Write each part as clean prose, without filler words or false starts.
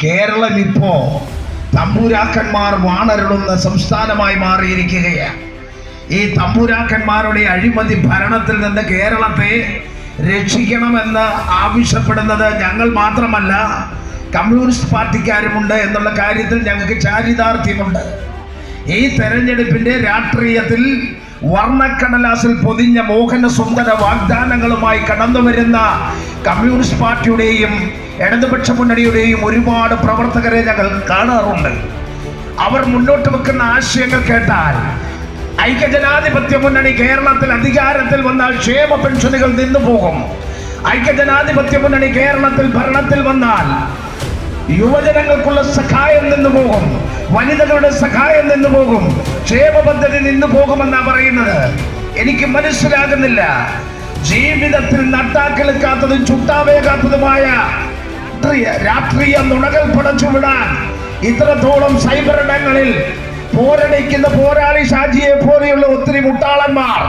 കേരളം ഇപ്പോ തമ്പുരാക്കന്മാർ വാണരുളുന്ന സംസ്ഥാനമായി മാറിയിരിക്കുകയാണ്. ഈ തമ്പുരാക്കന്മാരുടെ അഴിമതി ഭരണത്തിൽ നിന്ന് കേരളത്തെ രക്ഷിക്കണമെന്ന് ആവശ്യപ്പെടുന്നത് ഞങ്ങൾ മാത്രമല്ല, കമ്മ്യൂണിസ്റ്റ് പാർട്ടിക്കാരുമുണ്ട് എന്നുള്ള കാര്യത്തിൽ ഞങ്ങൾക്ക് ചാരിതാർത്ഥ്യമുണ്ട്. ഈ തെരഞ്ഞെടുപ്പിന്റെ രാഷ്ട്രീയത്തിൽ വർണ്ണക്കടലാസിൽ പൊതിഞ്ഞ മോഹന സുന്ദര വാഗ്ദാനങ്ങളുമായി കടന്നു വരുന്ന കമ്മ്യൂണിസ്റ്റ് പാർട്ടിയുടെയും ഇടതുപക്ഷ മുന്നണിയുടെയും ഒരുപാട് പ്രവർത്തകരെ ഞങ്ങൾ കാണാറുണ്ട്. അവർ മുന്നോട്ട് വെക്കുന്ന ആശയങ്ങൾ കേട്ടാൽ ഐക്യജനാധിപത്യ മുന്നണി കേരളത്തിൽ അധികാരത്തിൽ വന്നാൽ ക്ഷേമ പെൻഷനുകൾ നിന്നുപോകും. ഐക്യജനാധിപത്യ മുന്നണി കേരളത്തിൽ ഭരണത്തിൽ വന്നാൽ യുവജനങ്ങൾക്കുള്ള സഹായം നിന്നുപോകും, വനിതകളുടെ സഹായം നിന്നുപോകും, ക്ഷേമ പദ്ധതി നിന്നു പോകുമെന്നാണ് പറയുന്നത്. എനിക്ക് മനസ്സിലാകുന്നില്ല. ജീവിതത്തിൽ നട്ടാക്കിളിക്കാത്തതും ചുട്ടാവേകാത്തതുമായ രാഷ്ട്രീയ നുണകൾ പടച്ചുവിടാൻ ഇത്രത്തോളം സൈബർ ഇടങ്ങളിൽ പോരടിക്കുന്ന പോരാളി ഷാജിയെ പോലെയുള്ള ഒത്തിരി മുട്ടാളന്മാർ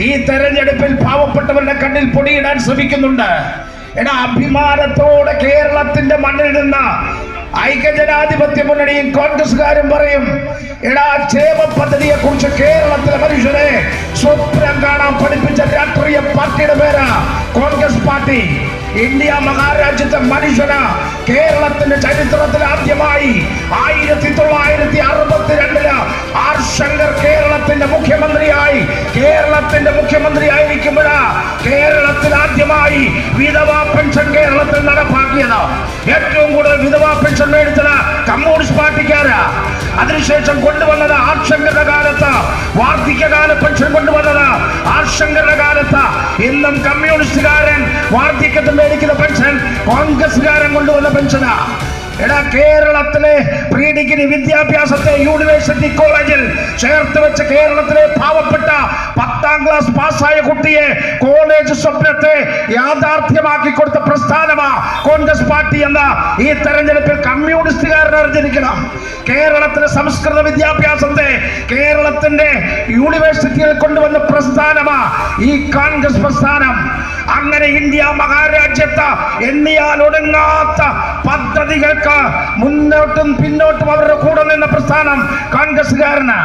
ഈ തെരഞ്ഞെടുപ്പിൽ പാവപ്പെട്ടവരുടെ കണ്ണിൽ പൊടിയിടാൻ ശ്രമിക്കുന്നുണ്ട്. എടാ, അഭിമാനത്തോടെ കേരളത്തിന്റെ മണ്ണിൽ നിന്ന് ഐക്യജനാധിപത്യ മുന്നണിയും കോൺഗ്രസ്സുകാരും പറയും, എടാ, ക്ഷേമ പദ്ധതിയെ കുറിച്ച് കേരളത്തിലെ മനുഷ്യരെ സ്വപ്നം കാണാൻ പഠിപ്പിച്ച രാഷ്ട്രീയ പാർട്ടിയുടെ പേര് കോൺഗ്രസ് പാർട്ടി. ഇന്ത്യ മഹാരാജ്യത്തെ മനുഷ്യന് കേരളത്തിന്റെ ചരിത്രത്തിൽ ആദ്യമായി 1962 ആർ ശങ്കർ കേരളത്തിന്റെ മുഖ്യമന്ത്രിയായിരിക്കുമ്പോഴാ കേരളത്തിൽ ആദ്യമായി വിധവാ പെൻഷൻ കേരളത്തിൽ നടപ്പാക്കിയത്. ഏറ്റവും കൂടുതൽ വിധവാ പെൻഷൻ മേടിച്ചത് കമ്മ്യൂണിസ്റ്റ് പാർട്ടിക്കാരാ. അതിനുശേഷം കൊണ്ടുവന്നത് ആർ ശങ്കറുടെ കാലത്ത്, വാർദ്ധക്യകാല പെൻഷൻ കൊണ്ടുവന്നത് ആർ ശങ്കറുടെ കാലത്ത്. ഇന്നും കമ്മ്യൂണിസ്റ്റുകാരൻ വാർദ്ധക്യത്തിൽ മേടിക്കുന്ന പെൻഷൻ കോൺഗ്രസ്സുകാരൻ കൊണ്ടുവന്ന പെൻഷനാ. എടാ, കേരളത്തിലെ പ്രീ ഡിഗ്രി വിദ്യാഭ്യാസത്തെ യൂണിവേഴ്സിറ്റി കോളേജിൽ ചേർത്ത് വെച്ച് കേരളത്തിലെ പാവപ്പെട്ട 10ാം ക്ലാസ് പാസ്സായ കുട്ടിയെ കോളേജ് സ്വപ്നത്തെ യാഥാർത്ഥ്യമാക്കി കൊടുത്ത പ്രസ്ഥാനമാ കോൺഗ്രസ് പാർട്ടി എന്ന ഈ തെരഞ്ഞെടുപ്പിൽ കമ്മ്യൂണിസ്റ്റുകാരൻ അറിഞ്ഞിരിക്കണം. കേരളത്തിലെ സംസ്കൃത വിദ്യാഭ്യാസത്തെ കേരളത്തിന്റെ യൂണിവേഴ്സിറ്റിയിൽ കൊണ്ടുവന്ന പ്രസ്ഥാനമാ ഈ കോൺഗ്രസ് പ്രസ്ഥാനം. അങ്ങനെ ഇന്ത്യ മഹാരാജ്യത്ത് എണ്ണിയാൽ ഒടുങ്ങാത്ത പദ്ധതികൾക്ക് മുന്നോട്ടും പിന്നോട്ടും അവരുടെ കൂടെ നിന്ന പ്രസ്ഥാനം കോൺഗ്രസ്സുകാരനാ.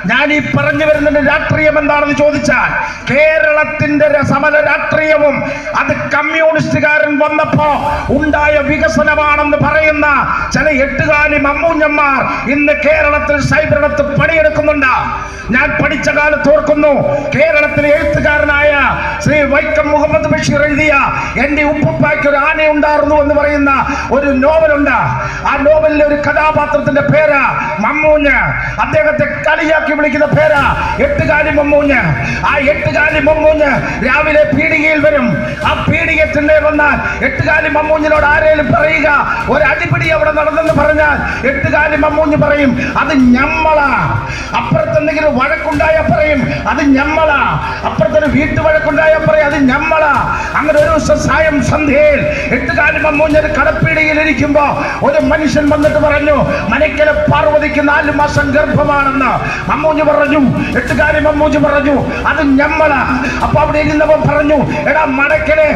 ഞാൻ ഈ പറഞ്ഞു വരുന്നതിന്റെ രാഷ്ട്രീയം എന്താണെന്ന് ചോദിച്ചാൽ, കേരളത്തിന്റെ സമര രാഷ്ട്രീയവും അത് കമ്മ്യൂണിസ്റ്റുകാരൻ വന്നപ്പോ ഉണ്ടായ വികസനമാണെന്ന് പറയുന്ന ചില എട്ടുകാലി മമ്മൂഞ്ഞന്മാർ ഇന്ന് കേരളത്തിൽ സൈബറിനകത്ത് പണിയെടുക്കുന്നുണ്ട്. ഞാൻ പഠിച്ച കാലത്ത് ഓർക്കുന്നു, കേരളത്തിലെ എഴുത്തുകാരനായ ശ്രീ വൈക്കം മുഹമ്മദ് ബഷീർ എഴുതിയ എന്റെ ഉപ്പുപ്പായ്ക്ക് ഒരു ആന ഉണ്ടായിരുന്നു എന്ന് പറയുന്ന ഒരു നോവലുണ്ട്. ആ നോവലിലെ ഒരു കഥാപാത്രത്തിന്റെ പേര് മമ്മൂഞ്ഞ്. അദ്ദേഹത്തെ കളിയാക്കി വിളിക്കുന്ന പേര് എട്ടുകാലി മമ്മൂഞ്ഞ്. ആ എട്ടുകാലി മമ്മൂഞ്ഞ് രാവിലെ പീടികയിൽ വരും. ആ പീടികത്തിന്റെ വന്നാൽ എട്ടുകാലി മമ്മൂഞ്ഞിനോട് ആരേലും പറയുക ഒരു അടിപിടി അവിടെ നടന്നെന്ന് പറഞ്ഞാൽ എട്ടുകാലി മമ്മൂഞ്ഞ് പറയും, അത് ഞമ്മളാ. അപ്പുറത്തെന്തെങ്കിലും വഴക്കുണ്ടായ പറയും, അത് ഞമ്മളാ. അപ്പുറത്തൊരു വീട്ടുവഴക്കുണ്ടായ പറയും, അത് ഞമ്മളാ. അങ്ങനെ ഒരു ദിവസം സായം സന്ധ്യയിൽ എട്ടുകാലി മമ്മൂഞ്ഞൊരു കടപ്പീടികയിൽ ഇരിക്കുമ്പോ ഒരു മനുഷ്യൻ വന്നിട്ട് പറഞ്ഞു, മനക്കലെ പാർവതിക്ക് 4 മാസം ഗർഭമാണെന്ന്. മമ്മൂഞ്ഞ് പറഞ്ഞു, എട്ടുകാലി മമ്മൂഞ്ഞ് പറഞ്ഞു, അത് ഞമ്മളാ. അപ്പൊ അവിടെ ഇരുന്നവൻ പറഞ്ഞു, എടാ, മടക്കലെ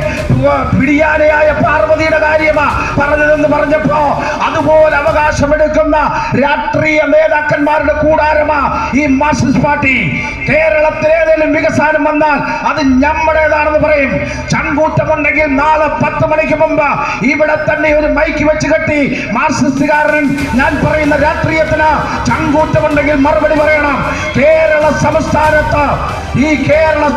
പിടിയാനയായ പാർവതിയുടെ കാര്യമാ പറഞ്ഞതെന്ന് പറഞ്ഞപ്പോ അതുപോലെ അവകാശമെടുക്കുന്ന രാഷ്ട്രീയ നേതാക്കന്മാരുടെ കൂടാരമാ ഈ മാർക്സിസ്റ്റ് പാർട്ടി. കേരളത്തിൽ ഏതെങ്കിലും വികസനം വന്നാൽ അത് നമ്മുടേതാണെന്ന് പറയും. ചങ്കൂറ്റമുണ്ടെങ്കിൽ നാളെ 10 മണിക്ക് മുമ്പ് ഇവിടെ തന്നെ ഒരു മൈക്ക് വെച്ച് കെട്ടി മാർക്സിസ്റ്റുകാരൻ ഞാൻ പറയുന്ന രാഷ്ട്രീയത്തിന് ചങ്കൂറ്റമുണ്ടെങ്കിൽ മറുപടി പറയണം. കേരള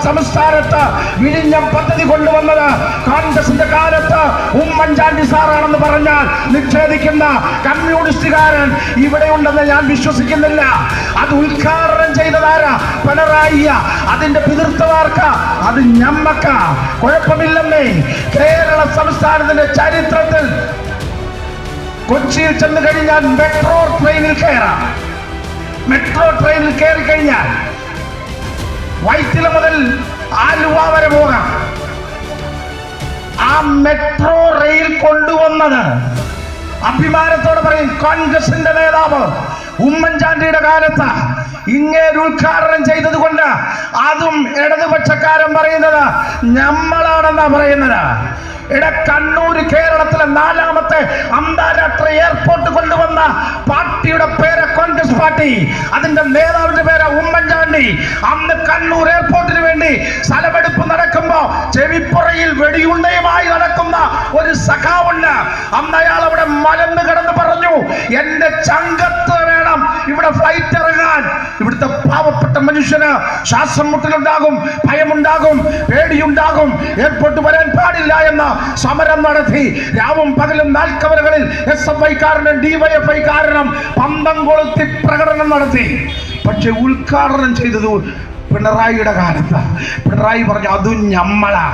സംസ്ഥാനത്ത് വിഴിഞ്ഞം പദ്ധതി കൊണ്ടുവന്നത് കോൺഗ്രസിന്റെ കാലത്ത് ഉമ്മൻചാണ്ടി സാറാണെന്ന് പറഞ്ഞാൽ നിഷേധിക്കുന്ന കമ്മ്യൂണിസ്റ്റുകാരൻ ഇവിടെ ഉണ്ടെന്ന് ഞാൻ വിശ്വസിക്കുന്നില്ല. അത് ഉദ്ഘാടനം ചെയ്തതാരാ? പിണറായി. അതിന്റെ പിതൃത്വമാർക്ക് അത് ഞമ്മക്ക. കുഴപ്പമില്ലെന്നേ. കേരള സംസ്ഥാനത്തിന്റെ ചരിത്രത്തിൽ കൊച്ചിയിൽ ചെന്ന് കഴിഞ്ഞാൽ മെട്രോ ട്രെയിനിൽ കയറാം. മെട്രോ ട്രെയിനിൽ കയറി കഴിഞ്ഞാൽ വൈറ്റില മുതൽ ആലുവ വരെ പോകാം. ആ മെട്രോ റെയിൽ കൊണ്ടുവന്നത് അഭിമാനത്തോടെ പറയും കോൺഗ്രസിന്റെ നേതാവ് ഉമ്മൻചാണ്ടിയുടെ കാലത്ത് ഇങ്ങനെ ഉദ്ഘാടനം ചെയ്തത് കൊണ്ട് അതും ഇടതുപക്ഷക്കാരൻ പറയുന്നത് നമ്മളാണെന്നാ പറയുന്നത്. കണ്ണൂർ കേരളത്തിലെ 4ാമത്തെ അന്താരാഷ്ട്ര എയർപോർട്ട് കൊണ്ടുവന്ന പാർട്ടിയുടെ പേര് കോൺഗ്രസ് പാർട്ടി. അതിന്റെ നേതാവിന്റെ പേര് ഉമ്മൻചാണ്ടി. അന്ന് കണ്ണൂർ എയർപോർട്ടിന് വേണ്ടി സ്ഥലമെടുപ്പ് നടക്കുമ്പോ ചെവിപ്പുറയിൽ വെടിയുണ്ടയുമായി നടക്കുന്ന ഒരു സഖാവുണ്ട്. അന്ന് അയാൾ അവിടെ മലന്ന് കിടന്ന് പറഞ്ഞു, എന്റെ ചങ്കത്ത് വേണം ഇവിടെ ഫ്ലൈറ്റ് ഇറങ്ങാൻ. ഇവിടുത്തെ പാവപ്പെട്ട മനുഷ്യന് ശ്വാസം മുട്ടലുണ്ടാകും, ഭയമുണ്ടാകും, പേടിയുണ്ടാകും, എയർപോർട്ട് വരാൻ പാടില്ല എന്ന് സമരം നടത്തി. രാവും പകലും നാൽക്കവലകളിൽ SFI-കാരനും DYFI-കാരനും പന്തം കൊളുത്തി പ്രകടനം നടത്തി. പക്ഷെ ഉദ്ഘാടനം ചെയ്തത് പിണറായിയുടെ കാലത്ത്. പിണറായി പറഞ്ഞു അതും ഞമ്മളാ.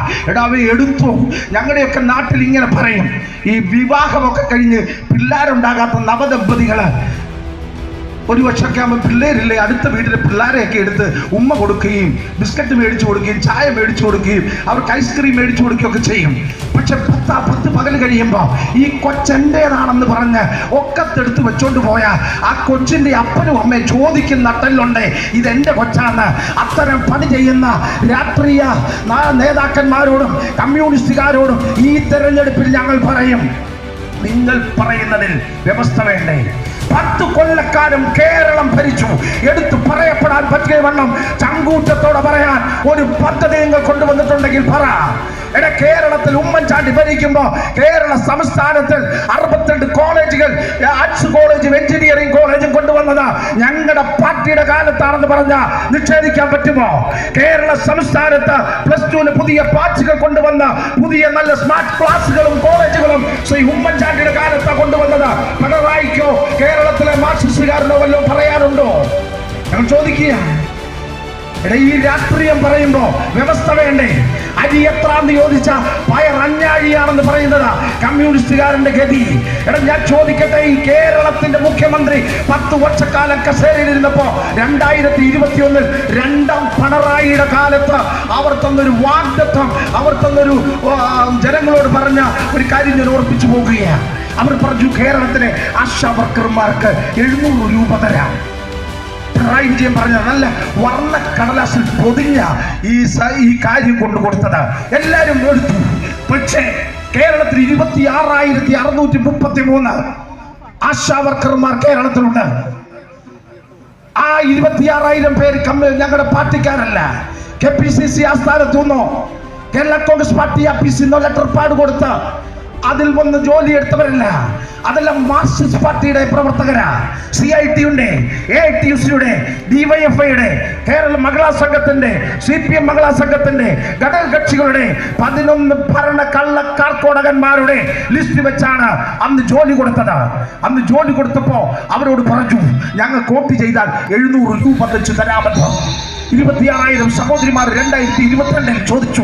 അവ എടുത്തു. ഞങ്ങളുടെയൊക്കെ നാട്ടിൽ ഇങ്ങനെ പറയും, ഈ വിവാഹമൊക്കെ കഴിഞ്ഞ് പിള്ളേരുണ്ടാകാത്ത നവദമ്പതികള് ഒരു വർഷമൊക്കെ ആകുമ്പോൾ പിള്ളേരില്ലേ, അടുത്ത വീട്ടിലെ പിള്ളേരെയൊക്കെ എടുത്ത് ഉമ്മ കൊടുക്കുകയും ബിസ്ക്കറ്റ് മേടിച്ചു കൊടുക്കുകയും ചായ മേടിച്ചു കൊടുക്കുകയും അവർക്ക് ഐസ്ക്രീം മേടിച്ചു കൊടുക്കുകയൊക്കെ ചെയ്യും. പക്ഷെ 10 പകൽ കഴിയുമ്പോൾ ഈ കൊച്ചെൻ്റേതാണെന്ന് പറഞ്ഞ് ഒക്കത്തെടുത്ത് വെച്ചോണ്ട് പോയാൽ ആ കൊച്ചിൻ്റെ അപ്പനും അമ്മയും ചോദിക്കുന്ന നട്ടലുണ്ട് ഇതെൻ്റെ കൊച്ചാണ്. അത്തരം പണി ചെയ്യുന്ന രാഷ്ട്രീയ നേതാക്കന്മാരോടും കമ്മ്യൂണിസ്റ്റുകാരോടും ഈ തെരഞ്ഞെടുപ്പിൽ ഞങ്ങൾ പറയും, നിങ്ങൾ പറയുന്നതിൽ വ്യവസ്ഥ വേണ്ടേ? 10 കൊല്ലക്കാലം കേരളം ഭരിച്ചു. എടുത്തു പറയപ്പെടാൻ പറ്റിയ വണ്ണം ചങ്കൂറ്റത്തോടെ പറയാൻ ഒരു പദ്ധതി നിങ്ങൾ കൊണ്ടുവന്നിട്ടുണ്ടെങ്കിൽ പറ. കേരളത്തിൽ ഉമ്മൻചാണ്ടി ഭരിക്കുമ്പോ കേരള സംസ്ഥാനത്തിൽ 62 കോളേജുകൾ, ആർട്സ് കോളേജും എഞ്ചിനീയറിംഗ് കോളേജും കൊണ്ടുവന്നത് ഞങ്ങളുടെ പാർട്ടിയുടെ കാലത്താണെന്ന് പറഞ്ഞാൽ നിഷേധിക്കാൻ പറ്റുമോ? കേരള സംസ്ഥാനത്ത് +2 പുതിയ ബാച്ചുകൾ കൊണ്ടുവന്ന പുതിയ നല്ല സ്മാർട്ട് ക്ലാസുകളും കോളേജുകളും ശ്രീ ഉമ്മൻചാണ്ടിയുടെ കാലത്താണ് കൊണ്ടുവന്നത്. പിണറായിക്കോ കേരളത്തിലെ മാർക്സിസ്റ്റുകാരനോ വല്ലതും പറയാനുണ്ടോ? ഞങ്ങൾ ചോദിക്കുക. ഈ രാഷ്ട്രീയം പറയുമ്പോ വ്യവസ്ഥ വേണ്ടേ? അരി എത്രാന്ന് ചോദിച്ച പയർ അഞ്ഞാഴിയാണെന്ന് പറയുന്നത് കമ്മ്യൂണിസ്റ്റുകാരന്റെ ഗതി. ഞാൻ ചോദിക്കട്ടെ, ഈ കേരളത്തിന്റെ മുഖ്യമന്ത്രി 10 വർഷക്കാലം കസേരയിലിരുന്നപ്പോ 2021 രണ്ടാം പിണറായിയുടെ കാലത്ത് അവർ തന്നൊരു വാഗ്ദത്തം, അവർ തന്നൊരു ജനങ്ങളോട് പറഞ്ഞ ഒരു കാര്യം ഞാൻ ഓർപ്പിച്ചു പോകുകയാണ്. അവർ പറഞ്ഞു, കേരളത്തിലെ ആശാ വർക്കർമാർക്ക് 700 രൂപ തരാം. പിണറായി വിജയൻ പറഞ്ഞ നല്ല വർണ്ണ കടലാസിൽ പൊതിഞ്ഞ ഈ കാര്യം കൊണ്ടു കൊടുത്തത് എല്ലാരും എടുത്തു. പക്ഷേ കേരളത്തിൽ 26,633 ആശാ വർക്കർമാർ കേരളത്തിലുണ്ട്. ആ 26,000 പേര് ഞങ്ങളുടെ പാർട്ടിക്കാരല്ല. KPCC ആസ്ഥാനത്തുനിന്നോ കേരള കോൺഗ്രസ് പാർട്ടി ആഫീസിൽ നിന്നോ ലെറ്റർ പാഡ് കൊടുത്ത് അതിൽ വന്ന് ജോലി എടുത്തവരല്ല. അതെല്ലാം മാർക്സിസ്റ്റ് പാർട്ടിയുടെ പ്രവർത്തകരാ. CIT-യുടെ, AITUC-യുടെ, DYFI-യുടെ, കേരള മഹിളാ സംഘത്തിന്റെ, CPM മഹിളാ സംഘത്തിന്റെ, ഘടകകക്ഷികളുടെ 11 ഭരണ കള്ളക്കാർക്കോടകന്മാരുടെ ലിസ്റ്റ് വെച്ചാണ് അന്ന് ജോലി കൊടുത്തത്. അന്ന് ജോലി കൊടുത്തപ്പോ അവരോട് പറഞ്ഞു, ഞങ്ങൾ കോപ്പി ചെയ്താൽ 700 രൂപ വെച്ച് തരാമല്ലോ. 26,000 സഹോദരിമാർ 2022 ചോദിച്ചു.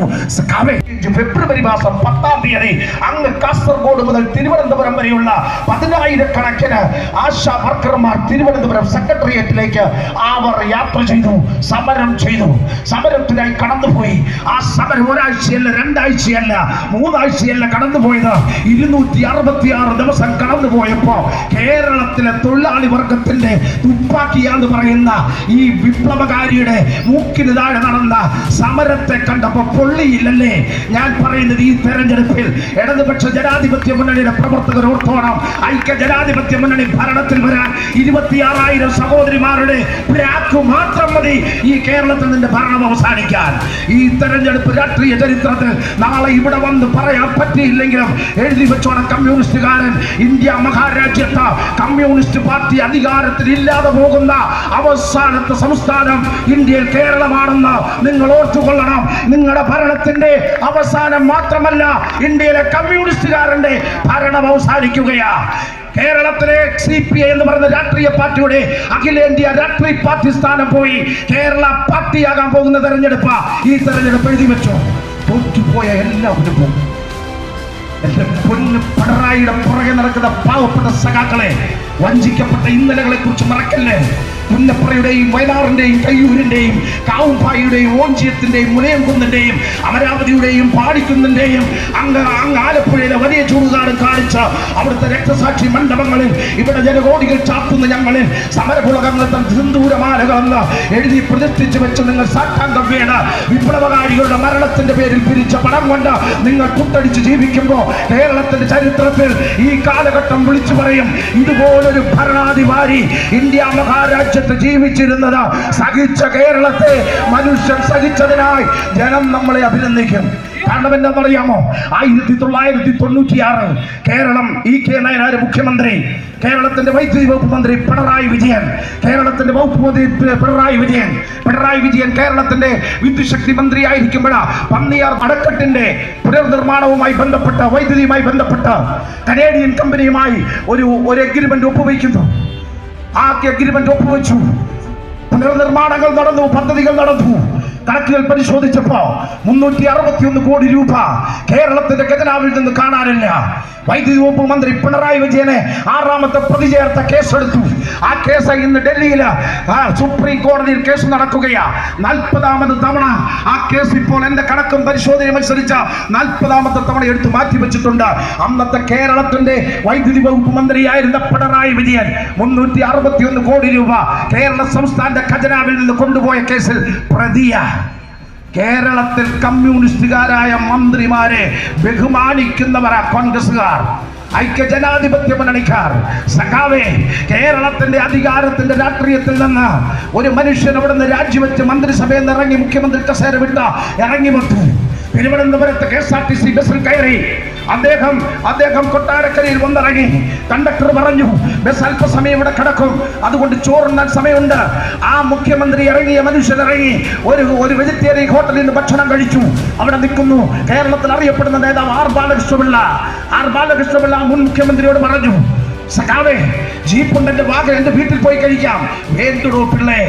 ഫെബ്രുവരി മാസം 10-ാം തീയതി അങ്ങ് കാസർഗോഡ് മുതൽ തിരുവനന്തപുരം വരെയുള്ള 10,000-കണക്കിന് ആശാ വർക്കർമാർ തിരുവനന്തപുരം സെക്രട്ടേറിയറ്റിലേക്ക് അവർ യാത്ര ചെയ്തു, സമരം ചെയ്തു. സമരത്തിനായി കടന്നുപോയി. ആ സമരം ഒരാഴ്ചയല്ല, 2 ആഴ്ചയല്ല, 3 ആഴ്ചയല്ല കടന്നുപോയത്. 266 ദിവസം കടന്നുപോയപ്പോ കേരളത്തിലെ തൊഴിലാളി വർഗത്തിന്റെ തുപ്പാക്കിയാന്ന് പറയുന്ന ഈ വിപ്ലവകാരിയുടെ മൂക്കിന് താഴെ നടന്ന സമരത്തെ കണ്ടപ്പോ പൊള്ളിയില്ലല്ലേ? ഞാൻ പറയുന്നത്, ഈ തെരഞ്ഞെടുപ്പിൽ ഇടതുപക്ഷ ജനാധിപത്യ മുന്നണിയുടെ പ്രവർത്തകർ ഓർത്തോണം. ഐക്യ ജനാധിപത്യ മുന്നണി ഭരണത്തിൽ വരാൻ 26,000 സഹോദരിമാരുടെ പ്രാക്ക് മാത്രം മതി ഈ കേരളത്തിൽ നിന്ന് ഭരണം അവസാനിക്കാൻ. ഈ തെരഞ്ഞെടുപ്പ് രാഷ്ട്രീയ ചരിത്രത്തിൽ നാളെ ഇവിടെ വന്ന് പറയാൻ പറ്റിയില്ലെങ്കിലും എഴുതി വെച്ചോണം, കമ്മ്യൂണിസ്റ്റുകാരൻ ഇന്ത്യ മഹാരാജ്യത്ത് കമ്മ്യൂണിസ്റ്റ് പാർട്ടി അധികാരത്തിൽ ഇല്ലാതെ പോകുന്ന അവസാനത്തെ സംസ്ഥാനം ഇന്ത്യയിൽ കേരളമാണെന്ന് നിങ്ങൾ ഓർത്തുകൊള്ളണം. നിങ്ങളുടെ ഭരണത്തിന്റെ അവസാനം മാത്രമല്ല, ഇന്ത്യയിലെ കമ്മ്യൂണിസ്റ്റുകാരന്റെ ഭരണം അവസാനിക്കുകയാ. കേരളത്തിലെ CPI എന്ന് പറയുന്ന രാഷ്ട്രീയ പാർട്ടിയുടെ അഖിലേന്ത്യാ രാഷ്ട്രീയ പാർട്ടി സ്ഥാനം പോയി കേരള പാർട്ടിയാകാൻ പോകുന്ന തെരഞ്ഞെടുപ്പ്. ഈ തെരഞ്ഞെടുപ്പ് എഴുതി വെച്ചോ, തോറ്റുപോയ എല്ലാവരും പോകും. എന്റെ പൊന്ന് പിണറായിയുടെ പുറകെ നടക്കുന്ന പാവപ്പെട്ട സഖാക്കളെ, വഞ്ചിക്കപ്പെട്ട ഇന്നലകളെ കുറിച്ച് മറക്കല്ലേ. പുന്നപ്പുറയുടെയും വയനാറിന്റെയും കയ്യൂരിന്റെയും കാവുംപായുടെയും ഓഞ്ചിയത്തിന്റെയും മുലയംകുന്നിന്റെയും അമരാവതിയുടെയും പാടിക്കുന്നിന്റെയും അങ്ങ് ആലപ്പുഴയിലെ വലിയ ചൂടുകാടും കാണിച്ച അവിടുത്തെ രക്തസാക്ഷി മണ്ഡപങ്ങളിൽ ഇവിടെ ജനകോടികൾ ചാത്തുന്ന ഞങ്ങളിൽ സമരപുളകങ്ങൾ സിന്ദൂരമാലകളെന്ന് എഴുതി പ്രതിഷ്ഠിച്ചു വെച്ച് നിങ്ങൾ സാക്ഷാന്തം വീണ വിപ്ലവകാരികളുടെ മരണത്തിന്റെ പേരിൽ പിരിച്ച പണം കൊണ്ട് നിങ്ങൾ കുത്തടിച്ച് ജീവിക്കുമ്പോൾ കേരളത്തിന്റെ ചരിത്രത്തിൽ ഈ കാലഘട്ടം വിളിച്ചു പറയും, ഇതുപോലൊരു ഭരണാധികാരി ഇന്ത്യ മഹാരാജ്യത്ത് ജീവിച്ചിരുന്നത്. സഹിച്ച കേരളത്തെ മനുഷ്യൻ സഹിച്ചതിനായി ജനം നമ്മളെ അഭിനന്ദിക്കും. കാരണം എന്താണെന്നറിയാമോ? 1996 കേരളം EK നായനാർ മുഖ്യമന്ത്രി, കേരളത്തിന്റെ വൈദ്യുതി വകുപ്പ് മന്ത്രി പിണറായി വിജയൻ, കേരളത്തിന്റെ വകുപ്പ് മന്ത്രി പിണറായി വിജയൻ കേരളത്തിന്റെ വിദ്യുശക്തി മന്ത്രി ആയിരിക്കുമ്പോൾ പന്നിയാർ അണക്കെട്ടിന്റെ പുനർനിർമ്മാണവുമായി ബന്ധപ്പെട്ട വൈദ്യുതിയുമായി ബന്ധപ്പെട്ട കനേഡിയൻ കമ്പനിയുമായി ഒരു എഗ്രിമെന്റ് ഒപ്പുവയ്ക്കുന്നു. ആ എഗ്രിമെന്റ് ഒപ്പുവെച്ചു. പുനർനിർമ്മാണങ്ങൾ നടന്നു, പദ്ധതികൾ നടന്നു. കണക്കുകൾ പരിശോധിച്ചപ്പോ 361 കോടി രൂപ കേരളത്തിന്റെ ഖജനാവിൽ നിന്ന് കാണാനില്ല. വൈദ്യുതി വകുപ്പ് മന്ത്രി പിണറായി വിജയനെ 6ാമത്തെ പ്രതി ചേർത്ത കേസെടുത്തു. ആ കേസ് ഇന്ന് ഡൽഹിയില് സുപ്രീം കോടതിയിൽ കേസ് നടക്കുകയാ. 40ാമത് തവണ ആ കേസ് ഇപ്പോൾ എന്റെ കണക്കും പരിശോധനയും അനുസരിച്ച് 40ാമത്തെ തവണ എടുത്തു മാറ്റി വെച്ചിട്ടുണ്ട്. അന്നത്തെ കേരളത്തിന്റെ വൈദ്യുതി വകുപ്പ് മന്ത്രിയായിരുന്ന പിണറായി വിജയൻ 361 കോടി രൂപ കേരള സംസ്ഥാന ഖജനാവിൽ നിന്ന് കൊണ്ടുപോയ കേസിൽ പ്രതിയ. കേരളത്തിൽ കമ്മ്യൂണിസ്റ്റുകാരായ മന്ത്രിമാരെ ബഹുമാനിക്കുന്നവരാ കോൺഗ്രസുകാർ, ഐക്യ ജനാധിപത്യ മുന്നണിക്കാർ. സഖാവേ, കേരളത്തിന്റെ അധികാരത്തിന്റെ രാഷ്ട്രീയത്തിൽ നിന്ന് ഒരു മനുഷ്യൻ അവിടെ നിന്ന് രാജിവെച്ച് മന്ത്രിസഭയിൽ നിന്ന് ഇറങ്ങി മുഖ്യമന്ത്രി കസേര വിട്ട ഇറങ്ങി വന്നു. തിരുവനന്തപുരത്ത് KSRTC ബസ്സിൽ കയറി അദ്ദേഹം കൊട്ടാരക്കരയിൽ വന്നിറങ്ങി. കണ്ടക്ടർ പറഞ്ഞു, ബസ് അല്പസമയം ഇവിടെ കിടക്കും, അതുകൊണ്ട് ചോറുണ്ണാൻ സമയമുണ്ട്. ആ മുഖ്യമന്ത്രി ഇറങ്ങിയ മനുഷ്യൻ ഇറങ്ങി ഒരു വെജിറ്റേറിയൻ ഹോട്ടലിൽ നിന്ന് ഭക്ഷണം കഴിച്ചു. അവിടെ നിൽക്കുന്നു കേരളത്തിൽ അറിയപ്പെടുന്ന നേതാവ് ആർ ബാലകൃഷ്ണപിള്ള മുൻ മുഖ്യമന്ത്രിയോട് പറഞ്ഞു, സഖാവേ, ജീപ്പുണ്ട് എന്റെ വാഹനം, എന്റെ വീട്ടിൽ പോയി കഴിക്കാം. വേണ്ടടോ പിള്ളേ,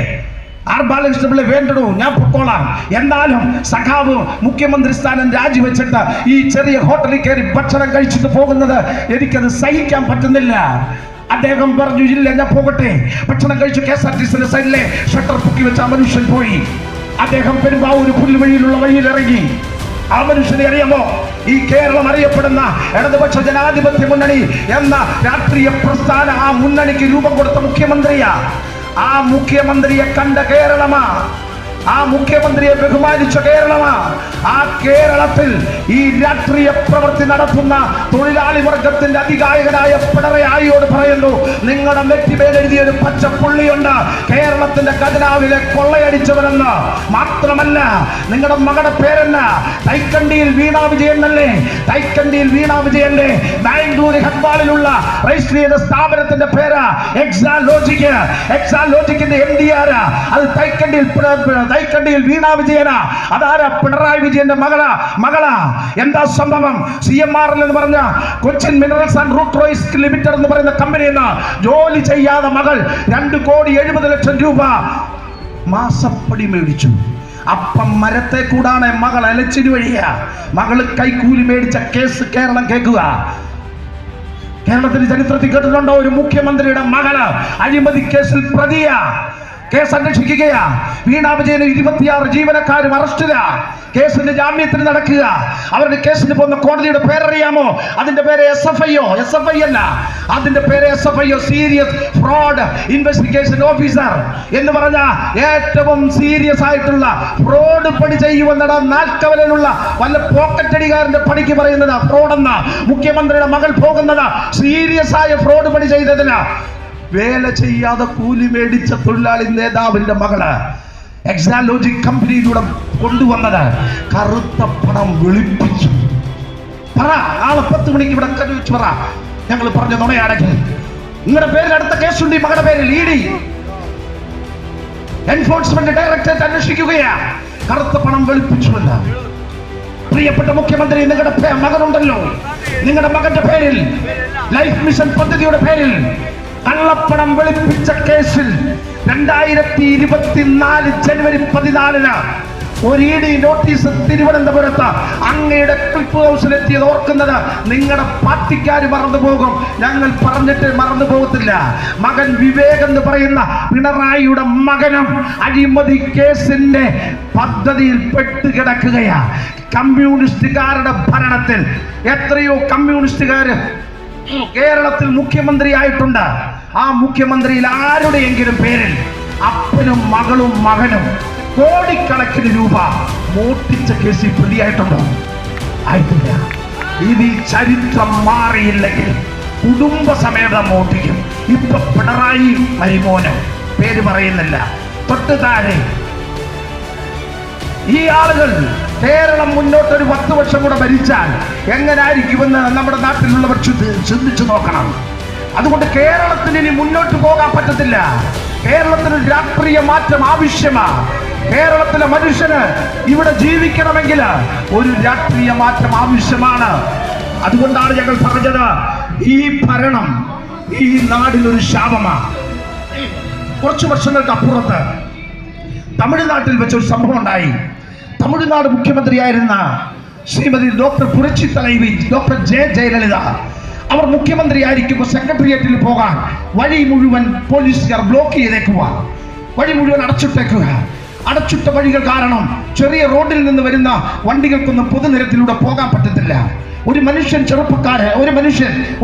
ആർ ബാലകൃഷ്ണപിള്ള വേണ്ടടോ, ഞാൻ പൊക്കോളാം. എന്നാലും സഖാവ് മുഖ്യമന്ത്രി സ്ഥാനം രാജിവെച്ചിട്ട് ഈ ചെറിയ ഹോട്ടലിൽ കയറി ഭക്ഷണം കഴിച്ചിട്ട് പോകുന്നത് എനിക്കത് സഹിക്കാൻ പറ്റുന്നില്ല. അദ്ദേഹം പറഞ്ഞു, ഇല്ല ഞാൻ പോകട്ടെ. ഭക്ഷണം കഴിച്ചു KSRTCയുടെ സൈഡിലെ ഷട്ടർ പൊക്കി വെച്ച ആ മനുഷ്യൻ പോയി. അദ്ദേഹം പെരുമ്പാവൂർ പുല്ലുവഴിയിലുള്ള വഴിയിലിറങ്ങി. ആ മനുഷ്യനെ അറിയാമോ? ഈ കേരളം അറിയപ്പെടുന്ന ഇടതുപക്ഷ ജനാധിപത്യ മുന്നണി എന്ന രാഷ്ട്രീയ പ്രസ്ഥാന ആ മുന്നണിക്ക് രൂപം കൊടുത്ത മുഖ്യമന്ത്രിയാ. ആ മുഖ്യമന്ത്രിയെ കണ്ട കേരളമാ, ആ മുഖ്യമന്ത്രിയെ ബഹുമാനിച്ച കേരളമാ. ആ കേരളത്തിൽ ഈ രാഷ്ട്രീയ പ്രവൃത്തി നടത്തുന്ന തൊഴിലാളി വർഗത്തിന്റെ അധികായകനായ പിണറായിയോട് പറയുന്നു, നിങ്ങളുടെ നെറ്റിമേൽ എഴുതിയൊരു പച്ച പുള്ളിയുണ്ട്, കേരളത്തിന്റെ ഖജനാവിലെ കൊള്ളയടിച്ചവനെന്ന്. മാത്രമല്ല, നിങ്ങളുടെ മകളുടെ പേരെന്നാ? തൈക്കണ്ടിയിൽ വീണ വിജയൻ അല്ലേ? തൈക്കണ്ടിയിൽ വീണ വിജയന്റെ ബാംഗ്ലൂർ ഹെഡ്ബാളിലുള്ള രജിസ്റ്റർ ചെയ്ത സ്ഥാപനത്തിന്റെ പേര് എക്സാലോജിക്കിന്റെ MD ആരാ? അത് തൈക്കണ്ടിയിൽ വീണ വിജയനാ. അതാരാ? പിണറായി വിജയന്റെ മകളാ. എന്താ സംഭവം? CMR എന്ന് പറഞ്ഞ Cochin minerals and root Royce limited എന്ന് പറയുന്ന കമ്പനിയിൽ നിന്ന് ജോലി ചെയ്യാതെ മകൾ 2,70,00,000 രൂപ മാസപ്പടി മേടിച്ചു. അപ്പം മരത്തെ കൂടാണ് മകൾ അലച്ചിന് വഴിയ മകള് കൈക്കൂലി മേടിച്ച കേസ് കേരളം കേൾക്കുക. കേരളത്തിന്റെ ചരിത്രത്തിൽ കേട്ടിട്ടുണ്ടോ? ഒരു മുഖ്യമന്ത്രിയുടെ മകള് അഴിമതി കേസിൽ പ്രതിയാ. കേസ് അന്വേഷിക്കുകയാ. വീണ വിജയന് 26 ജീവനക്കാരും അറസ്റ്റിലാ. കേസിന്റെ ജാമ്യത്തിന് നടക്കുക. അവരുടെ കേസിന് പോകുന്ന കോടതിയുടെ പേരറിയാമോ? അതിന്റെ പേര് SFI അല്ല, അതിന്റെ പേര് SFIO, serious fraud investigation officer എന്ന് പറഞ്ഞ ഏറ്റവും സീരിയസ് ആയിട്ടുള്ള ഫ്രോഡ് പണി ചെയ്യുമെന്നട നാൽക്കവലിലുള്ള വല്ല പോക്കറ്റടികാരന്റെ പണിക്ക് പറയുന്നത് ഫ്രോഡെന്ന. മുഖ്യമന്ത്രിയുടെ മകൾ പോകുന്നത് സീരിയസ് ആയ ഫ്രോഡ് പണി ചെയ്തതിന്. വേല ചെയ്യാതെ കൂലി മേടിച്ച തൊഴിലാളി നേതാവിന്റെ മകള് എക്സാലോജിക് കമ്പനിയിലൂടെ കൊണ്ടുവന്നത് കറുത്ത പണം വെളുപ്പിച്ചു. പറ, നാളെ 10 മണിക്ക് ഇവിടെ വെച്ച് പറ, ഞങ്ങൾ പറഞ്ഞ നുണയാണെങ്കിൽ. നിങ്ങളുടെ പേരിൽ അടുത്ത കേസുണ്ട്. ഈ മകളുടെ പേരിൽ ED എൻഫോഴ്സ്മെന്റ് ഡയറക്ടറേറ്റ് അന്വേഷിക്കുകയാ. കറുത്ത പണം വെളുപ്പിച്ചുവല്ല. പ്രിയപ്പെട്ട മുഖ്യമന്ത്രി, നിങ്ങളുടെ മകനുണ്ടല്ലോ, നിങ്ങളുടെ മകന്റെ പേരിൽ ലൈഫ് മിഷൻ പദ്ധതിയുടെ പേരിൽ കള്ളപ്പണം വെളുപ്പിച്ച കേസിൽ 2024 ജനുവരി 14 ഒരു ED നോട്ടീസ് തിരുവനന്തപുരത്ത് അങ്ങയുടെ ക്ലിപ്പ് ഹൗസിലെത്തിയത് ഓർക്കുന്നത് നിങ്ങളുടെ പാർട്ടിക്കാർ മറന്നുപോകും. ഞങ്ങൾ പറഞ്ഞിട്ട് മറന്നു പോകത്തില്ല. മകൻ വിവേക് എന്ന് പറയുന്ന പിണറായിയുടെ മകനും അഴിമതി കേസിന്റെ പദ്ധതിയിൽ പെട്ടുകിടക്കുകയാ. കമ്മ്യൂണിസ്റ്റുകാരുടെ ഭരണത്തിൽ എത്രയോ കമ്മ്യൂണിസ്റ്റുകാർ കേരളത്തിൽ മുഖ്യമന്ത്രിയായിട്ടുണ്ട്. ആ മുഖ്യമന്ത്രിയിൽ ആരുടെയെങ്കിലും പേരിൽ അപ്പനും മകളും മകനും കോടിക്കണക്കിന് രൂപ മോഷ്ടിച്ച കേസിൽ പ്രതിയായിട്ടുണ്ടോ? ആയിട്ടില്ല. ഇനി ചരിത്രം മാറിയില്ലെങ്കിൽ കുടുംബസമേതം മോഷ്ടിക്കും. ഇപ്പൊ പിണറായി മരിമോന് പേര് പറയുന്നില്ല, തൊട്ട് താഴെ ഈ ആളുകൾ കേരളം മുന്നോട്ടൊരു 10 വർഷം കൂടെ ഭരിച്ചാൽ എങ്ങനായിരിക്കുമെന്ന് നമ്മുടെ നാട്ടിലുള്ളവർ ചിന്തിച്ചു നോക്കണം. അതുകൊണ്ട് കേരളത്തിന് ഇനി മുന്നോട്ട് പോകാൻ പറ്റത്തില്ല. കേരളത്തിന് രാഷ്ട്രീയ മാറ്റം ആവശ്യമാണ്. കേരളത്തിലെ മനുഷ്യന് ഇവിടെ ജീവിക്കണമെങ്കിൽ ഒരു രാഷ്ട്രീയ മാറ്റം ആവശ്യമാണ്. അതുകൊണ്ടാണ് ഞങ്ങൾ പറഞ്ഞത്, ഈ ഭരണം ഈ നാടിനൊരു ശാപമാണ്. കുറച്ചു വർഷങ്ങൾക്ക് അപ്പുറത്ത് തമിഴ്നാട്ടിൽ വെച്ചൊരു സംഭവം ഉണ്ടായി. തമിഴ്നാട് മുഖ്യമന്ത്രിയായിരുന്ന ശ്രീമതി ഡോക്ടർ പുരട്சி தலைவி ഡോക്ടർ ജയലളിത അവർ മുഖ്യമന്ത്രിയായിരിക്കുമ്പോൾ സെക്രട്ടേറിയറ്റിൽ പോകാൻ വഴി മുഴുവൻ പോലീസുകാർ ബ്ലോക്ക് ചെയ്തേക്കുക, വഴി മുഴുവൻ അടച്ചിട്ടേക്കുക. അടച്ചിട്ട വഴികൾ കാരണം ചെറിയ റോഡിൽ നിന്ന് വരുന്ന വണ്ടികൾക്കൊന്നും പൊതുനിരത്തിലൂടെ പോകാൻ പറ്റത്തില്ല. ഒരു മനുഷ്യൻ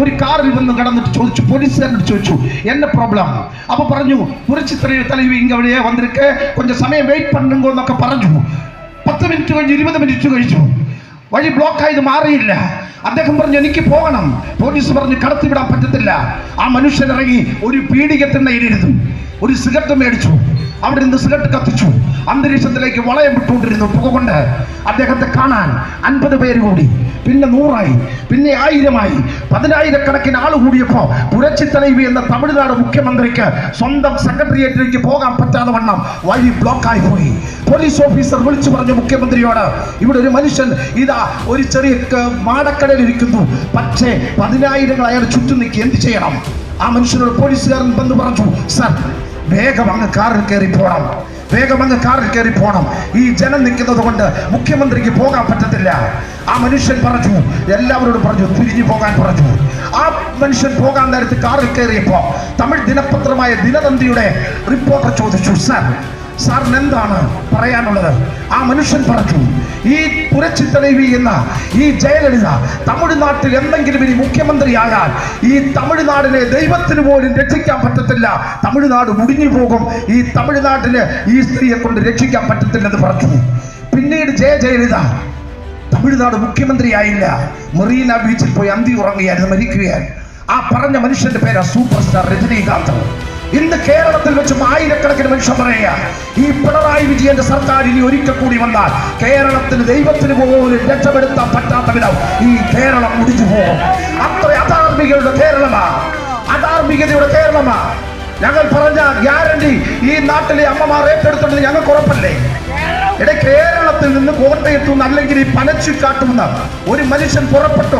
ഒരു കാറിൽ വന്ന് കടന്നിട്ട് ചോദിച്ചു, പോലീസുകാരോട് ചോദിച്ചു, என்ன പ്രോബ്ലം? അപ്പൊ പറഞ്ഞു, പുരட்சி தலைவி ഇങ്ങ വഴിയേ വന്നിരിക്കെ, കൊഞ്ചം സമയം വെയിറ്റ് പണ്ണുങ്കോ എന്നൊക്കെ പറഞ്ഞു. 10 മിനിറ്റ് കഴിഞ്ഞ് 20 മിനിറ്റ് കഴിച്ചു, വഴി ബ്ലോക്കായത് മാറിയില്ല. അദ്ദേഹം പറഞ്ഞു, എനിക്ക് പോകണം. പോലീസ് പറഞ്ഞു, കടത്തിവിടാൻ പറ്റത്തില്ല. ആ മനുഷ്യൻ ഇറങ്ങി ഒരു പീഡികത്തിണ്ണയിലിരുന്നു, ഒരു സിഗരറ്റ് മേടിച്ചു, അവിടെ നിന്ന് സിഗരറ്റ് കത്തിച്ചു, അന്തരീക്ഷത്തിലേക്ക് വളയം വിട്ടുകൊണ്ടിരുന്നു പുക കൊണ്ട്. അദ്ദേഹത്തെ കാണാൻ 50 പേര് കൂടി, പിന്നെ 100 പിന്നെ 1000 10,000 ആൾ കൂടിയപ്പോ പുരட்சி தலைவி എന്ന തമിഴ്നാട് മുഖ്യമന്ത്രിക്ക് സ്വന്തം സെക്രട്ടേറിയറ്റിലേക്ക് പോകാൻ പറ്റാതെ വണ്ണം വഴി ബ്ലോക്കായി പോയി. പോലീസ് ഓഫീസർ വിളിച്ചു പറഞ്ഞു മുഖ്യമന്ത്രിയോട്, ഇവിടെ ഒരു മനുഷ്യൻ ഇതാ ഒരു ചെറിയ മാടക്കടയിൽ ഇരിക്കുന്നു, പക്ഷേ 10,000 അയാൾ ചുറ്റും നിൽക്കി, എന്ത് ചെയ്യണം? ആ മനുഷ്യനോട് പോലീസുകാരൻ വന്ന് പറഞ്ഞു, സർ വേഗം അങ്ങ് കാറിൽ കയറി പോണം, ഈ ജനം നിൽക്കുന്നത് കൊണ്ട് മുഖ്യമന്ത്രിക്ക് പോകാൻ പറ്റത്തില്ല. ആ മനുഷ്യൻ പറഞ്ഞു, എല്ലാവരോടും പറഞ്ഞു തിരിഞ്ഞു പോകാൻ പറഞ്ഞു. ആ മനുഷ്യൻ പോകാൻ നേരത്ത് കാറിൽ കയറിയപ്പോ തമിഴ് ദിനപത്രമായ ദിനതന്തിയുടെ റിപ്പോർട്ടർ ചോദിച്ചു, സാറിന് എന്താണ് പറയാനുള്ളത്? ആ മനുഷ്യൻ പറഞ്ഞു, ഈ പുരட்சி தலைவி എന്ന ഈ ജയലളിത തമിഴ്നാട്ടിൽ എന്തെങ്കിലും ഇനി മുഖ്യമന്ത്രിയായാൽ ഈ തമിഴ്നാടിനെ ദൈവത്തിന് പോലും രക്ഷിക്കാൻ പറ്റത്തില്ല, തമിഴ്നാട് മുടിഞ്ഞു പോകും, ഈ തമിഴ്നാട്ടിന് ഈ സ്ത്രീയെ കൊണ്ട് രക്ഷിക്കാൻ പറ്റത്തില്ലെന്ന് പറഞ്ഞു. പിന്നീട് ജയലളിത തമിഴ്നാട് മുഖ്യമന്ത്രിയായില്ല, മെറീന ബീച്ചിൽ പോയി അന്തി ഉറങ്ങുകയായിരുന്നു, മരിക്കുകയാണ്. ആ പറഞ്ഞ മനുഷ്യന്റെ പേരാ സൂപ്പർ സ്റ്റാർ രജനീകാന്ത്. ഇന്ന് കേരളത്തിൽ വെച്ച് 1000 മനുഷ്യർ പറയുക, ഈ പിണറായി വിജയന്റെ സർക്കാർ ഇനി ഒരിക്കൽ കൂടി വന്നാൽ കേരളത്തിന് ദൈവത്തിന് പോലും രക്ഷപ്പെടുത്താൻ പറ്റാത്ത വിധം ഈ കേരളം മുടിഞ്ഞു പോകും. അത്ര അധാർമികതയുടെ കേരളമാണ്. ഞങ്ങൾ പറഞ്ഞ ഗ്യാരണ്ടി ഈ നാട്ടിലെ അമ്മമാർ ഏറ്റെടുത്തിട്ട് ഞങ്ങൾക്ക് ഉറപ്പല്ലേ? കേരളത്തിൽ നിന്ന് കോട്ടയത്തു നിന്ന് അല്ലെങ്കിൽ ഈ പനച്ചിക്കാട്ടുന്ന ഒരു മനുഷ്യൻ പുറപ്പെട്ടു.